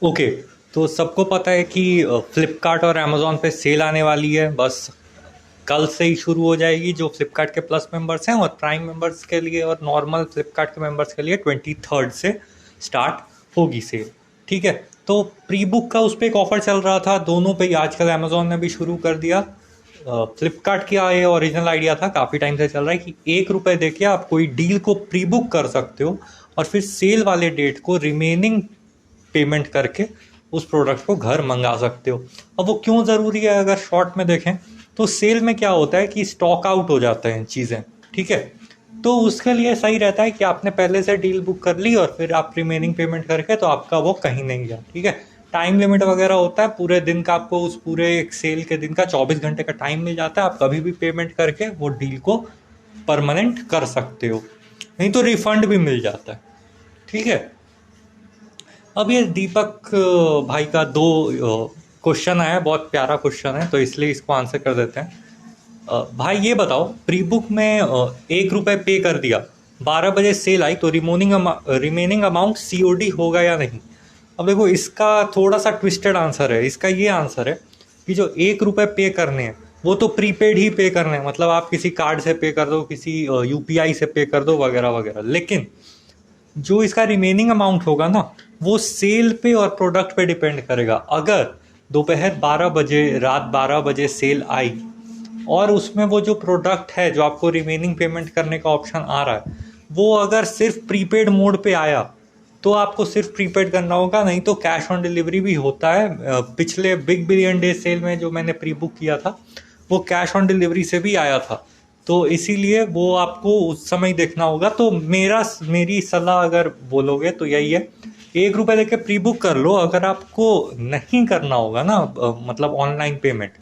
Okay. तो सबको पता है कि फ्लिपकार्ट और अमेज़ॉन पे सेल आने वाली है, बस कल से ही शुरू हो जाएगी। जो फ्लिपकार्ट के प्लस मेंबर्स हैं और प्राइम मेंबर्स के लिए और नॉर्मल फ्लिपकार्ट के मेंबर्स के लिए 23rd से स्टार्ट होगी सेल। ठीक है। तो प्री बुक का उस पर एक ऑफर चल रहा था दोनों पे ही, आजकल अमेज़ॉन ने भी शुरू कर दिया। फ्लिपकार्ट का ये ओरिजिनल आइडिया था, काफ़ी टाइम से चल रहा है कि 1 रुपये दे के आप कोई डील को प्री बुक कर सकते हो और फिर सेल वाले डेट को रिमेनिंग पेमेंट करके उस प्रोडक्ट को घर मंगा सकते हो। अब वो क्यों ज़रूरी है, अगर शॉर्ट में देखें तो सेल में क्या होता है कि स्टॉक आउट हो जाते हैं चीज़ें। ठीक है। तो उसके लिए सही रहता है कि आपने पहले से डील बुक कर ली और फिर आप रिमेनिंग पेमेंट करके, तो आपका वो कहीं नहीं गया। ठीक है। टाइम लिमिट वगैरह होता है पूरे दिन का, आपको उस पूरे एक सेल के दिन का 24 घंटे का टाइम मिल जाता है। आप कभी भी पेमेंट करके वो डील को परमानेंट कर सकते हो, नहीं तो रिफंड भी मिल जाता है। ठीक है। अब ये दीपक भाई का दो क्वेश्चन आया, बहुत प्यारा क्वेश्चन है, तो इसलिए इसको आंसर कर देते हैं। भाई ये बताओ, प्री बुक में 1 रुपये पे कर दिया, 12 बजे सेल आई, तो रिमेनिंग अमाउंट COD होगा या नहीं। अब देखो, इसका थोड़ा सा ट्विस्टेड आंसर है। इसका ये आंसर है कि जो 1 रुपये पे करने हैं वो तो प्रीपेड ही पे करने हैं, मतलब आप किसी कार्ड से पे कर दो, किसी UPI से पे कर दो वगैरह वगैरह। लेकिन जो इसका रिमेनिंग अमाउंट होगा ना, वो सेल पे और प्रोडक्ट पे डिपेंड करेगा। अगर दोपहर 12 बजे, रात 12 बजे सेल आई और उसमें वो जो प्रोडक्ट है जो आपको रिमेनिंग पेमेंट करने का ऑप्शन आ रहा है, वो अगर सिर्फ प्रीपेड मोड पे आया तो आपको सिर्फ प्रीपेड करना होगा, नहीं तो कैश ऑन डिलीवरी भी होता है। पिछले बिग बिलियन डे सेल में जो मैंने प्री बुक किया था वो कैश ऑन डिलीवरी से भी आया था, तो इसीलिए वो आपको उस समय देखना होगा। तो मेरी सलाह अगर बोलोगे तो यही है, 1 रुपये देके प्री बुक कर लो। अगर आपको नहीं करना होगा ना, मतलब ऑनलाइन पेमेंट,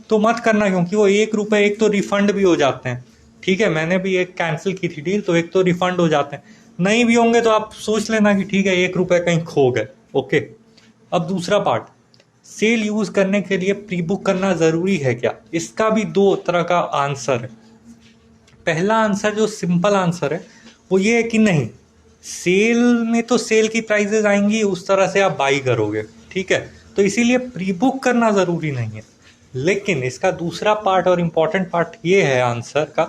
तो मत करना, क्योंकि वो 1 रुपये एक तो रिफंड भी हो जाते हैं। ठीक है। मैंने भी एक कैंसिल की थी डील, तो एक तो रिफंड हो जाते हैं, नहीं भी होंगे तो आप सोच लेना कि ठीक है 1 रुपये कहीं खो गए। ओके। अब दूसरा पार्ट, सेल यूज करने के लिए प्री बुक करना जरूरी है क्या, इसका भी दो तरह का आंसर है। पहला आंसर जो सिंपल आंसर है वो ये है कि नहीं, सेल में तो सेल की प्राइजेज आएंगी, उस तरह से आप बाई करोगे। ठीक है। तो इसीलिए प्री बुक करना ज़रूरी नहीं है। लेकिन इसका दूसरा पार्ट और इम्पॉर्टेंट पार्ट ये है आंसर का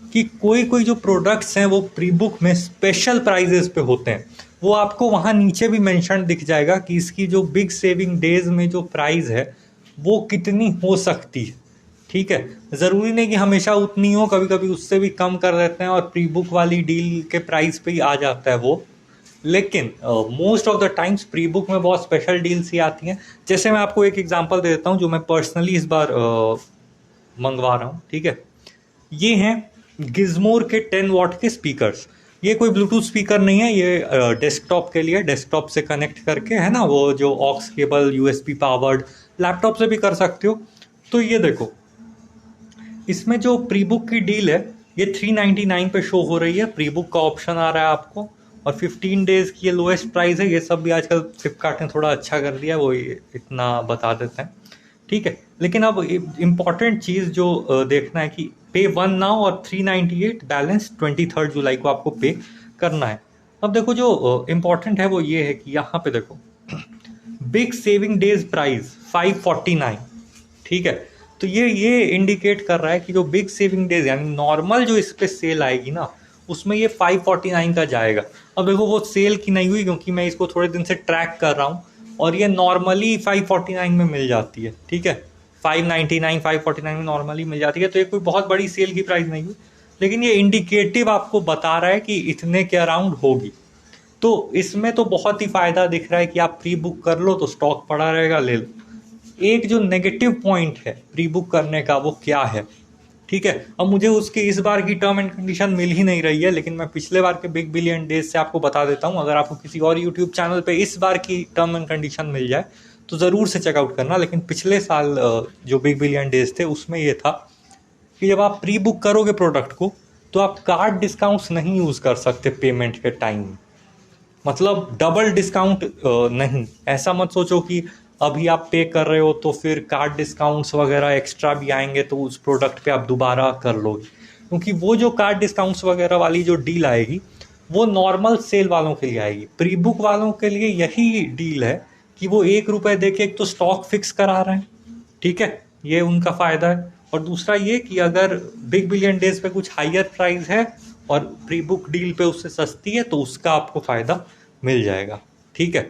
कि कोई कोई जो प्रोडक्ट्स हैं वो प्री बुक में स्पेशल प्राइजेस पे होते हैं। वो आपको वहाँ नीचे भी मेंशन दिख जाएगा कि इसकी जो बिग सेविंग डेज में जो प्राइस है वो कितनी हो सकती है। ठीक है। ज़रूरी नहीं कि हमेशा उतनी हो, कभी कभी उससे भी कम कर देते हैं और प्री बुक वाली डील के प्राइस पे ही आ जाता है वो। लेकिन most of the times pre book में बहुत स्पेशल डील्स ही आती हैं। जैसे मैं आपको एक एग्जांपल दे देता हूँ जो मैं पर्सनली इस बार मंगवा रहा हूँ। ठीक है। ये हैं गिज़मोर के 10 वॉट के स्पीकर्स। ये कोई ब्लूटूथ स्पीकर नहीं है, ये डेस्कटॉप के लिए, डेस्कटॉप से कनेक्ट करके, है ना, वो जो aux cable USB powered, laptop से भी कर सकते हो। तो ये देखो, इसमें जो प्री बुक की डील है ये 399 पे शो हो रही है। प्री बुक का ऑप्शन आ रहा है आपको और 15 डेज की ये लोएस्ट प्राइस है। ये सब भी आजकल फ्लिपकार्ट ने थोड़ा अच्छा कर दिया है, वो इतना बता देते हैं। ठीक है। लेकिन अब इम्पॉर्टेंट चीज़ जो देखना है कि पे 1 नाउ और 398 बैलेंस 23 जुलाई को आपको पे करना है। अब देखो, जो इम्पॉर्टेंट है वो ये है कि यहाँ पे देखो, बिग सेविंग डेज प्राइस 549। ठीक है। तो ये इंडिकेट कर रहा है कि जो बिग सेविंग डेज यानी नॉर्मल जो इस पे सेल आएगी ना, उसमें ये 549 का जाएगा। अब देखो, वो सेल की नहीं हुई क्योंकि मैं इसको थोड़े दिन से ट्रैक कर रहा हूँ और ये नॉर्मली 549 में मिल जाती है। ठीक है। 599 549 में नॉर्मली मिल जाती है, तो ये कोई बहुत बड़ी सेल की प्राइस नहीं हुई, लेकिन ये इंडिकेटिव आपको बता रहा है कि इतने के अराउंड होगी। तो इसमें तो बहुत ही फ़ायदा दिख रहा है कि आप प्री बुक कर लो तो स्टॉक पड़ा रहेगा, ले लो। एक जो नेगेटिव पॉइंट है प्री बुक करने का वो क्या है। ठीक है। अब मुझे उसकी इस बार की टर्म एंड कंडीशन मिल ही नहीं रही है, लेकिन मैं पिछले बार के बिग बिलियन डेज से आपको बता देता हूँ। अगर आपको किसी और यूट्यूब चैनल पे इस बार की टर्म एंड कंडीशन मिल जाए तो ज़रूर से चेकआउट करना। लेकिन पिछले साल जो बिग बिलियन डेज थे उसमें ये था कि जब आप प्री बुक करोगे प्रोडक्ट को तो आप कार्ड डिस्काउंट्स नहीं यूज़ कर सकते पेमेंट के टाइम। मतलब डबल डिस्काउंट नहीं, ऐसा मत सोचो कि अभी आप पे कर रहे हो तो फिर कार्ड डिस्काउंट्स वगैरह एक्स्ट्रा भी आएंगे तो उस प्रोडक्ट पे आप दोबारा कर लोगे, क्योंकि वो जो कार्ड डिस्काउंट्स वगैरह वाली जो डील आएगी वो नॉर्मल सेल वालों के लिए आएगी। प्री बुक वालों के लिए यही डील है कि वो 1 रुपए देके एक तो स्टॉक फिक्स करा रहे हैं, ठीक है, ये उनका फायदा है। और दूसरा ये कि अगर बिग बिलियन डेज पे कुछ हायर प्राइस है और प्री बुक डील पे उससे सस्ती है तो उसका आपको फायदा मिल जाएगा, ठीक है।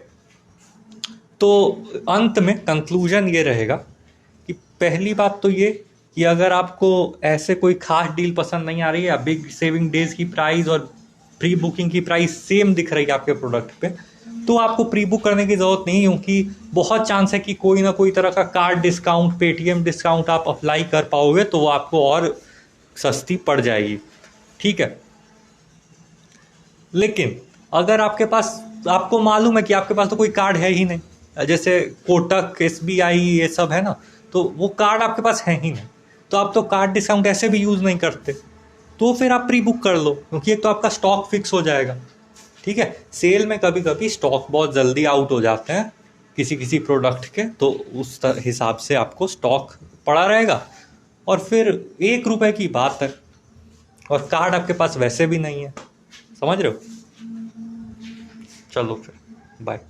तो अंत में कंक्लूजन ये रहेगा कि पहली बात तो ये कि अगर आपको ऐसे कोई खास डील पसंद नहीं आ रही है या बिग सेविंग डेज की प्राइस और प्री बुकिंग की प्राइस सेम दिख रही है आपके प्रोडक्ट पे, तो आपको प्री बुक करने की ज़रूरत नहीं, क्योंकि बहुत चांस है कि कोई ना कोई तरह का कार्ड डिस्काउंट, पेटीएम डिस्काउंट आप अप्लाई कर पाओगे तो वो आपको और सस्ती पड़ जाएगी, ठीक है। लेकिन अगर आपके पास, आपको मालूम है कि आपके पास तो कोई कार्ड है ही नहीं, जैसे कोटक, एसबीआई, ये सब है ना, तो वो कार्ड आपके पास है ही नहीं, तो आप तो कार्ड डिस्काउंट ऐसे भी यूज़ नहीं करते, तो फिर आप प्री बुक कर लो, क्योंकि एक तो आपका स्टॉक फिक्स हो जाएगा, ठीक है। सेल में कभी कभी स्टॉक बहुत जल्दी आउट हो जाते हैं किसी किसी प्रोडक्ट के, तो उस हिसाब से आपको स्टॉक पड़ा रहेगा, और फिर 1 रुपए की बात है, और कार्ड आपके पास वैसे भी नहीं है, समझ रहे हो। चलो फिर बाय।